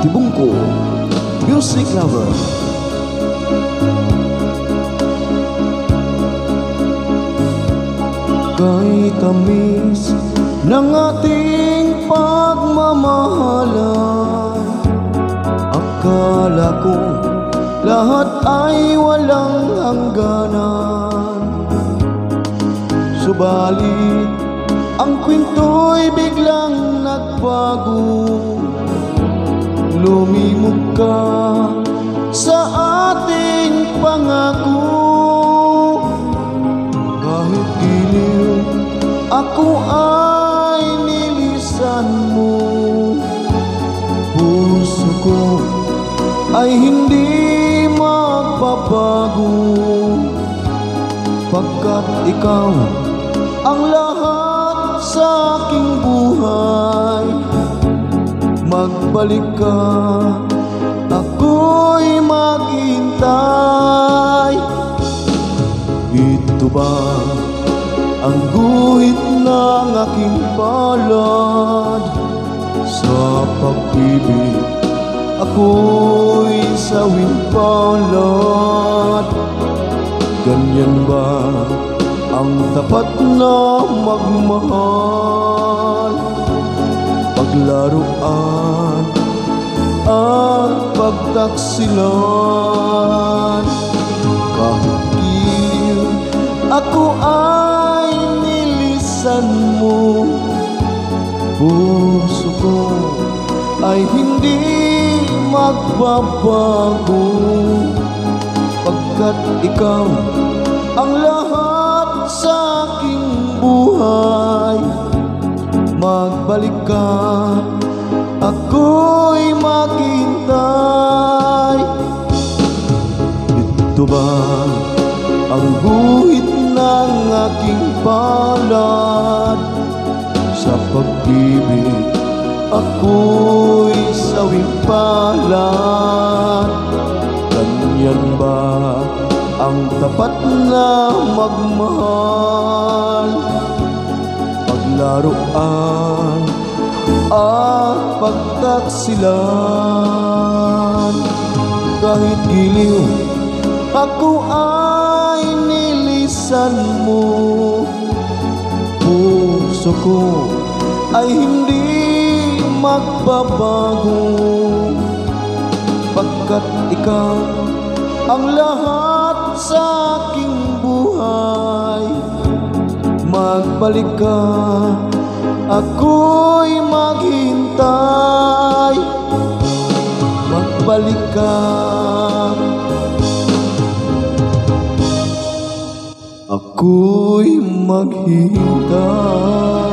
Tibungko Music Lover. Kay tamis ng ating pagmamahalan, akala ko lahat ay walang hangganan. Subalit ang kwinto'y biglang nagbago. Lumimog ka sa ating pangako. Kahit giliw ako ay nilisan mo, puso ko ay hindi magbabago. Pagkat ikaw ang lahat sa aking buhay, magbalik ka, ako'y maghintay. Ito ba ang guhit ng aking palad? Sa pag-ibig ako'y sawing palad. Ganyan ba ang tapat na magmahal? Paglaruan at pagtaksilan. Kahit giliw ako ay nilisan mo, puso ko ay hindi magbabago. Pagkat ikaw ang lahat sa aking buhay, magbalik ka, ako'y maghintay. Ito ba ang guhit ng aking palad? Sa pag-ibig ako'y sawing palad. Ganyan ba ang tapat na magmahal? Paglaruan at pagtaksilan. Kahit giliw ako ay nilisan mo, puso ko ay hindi magbabago. Pagkat ikaw ang lahat sa aking buhay, magbalik ka, ako'y maghintay. Magbalik ka, ako'y maghintay.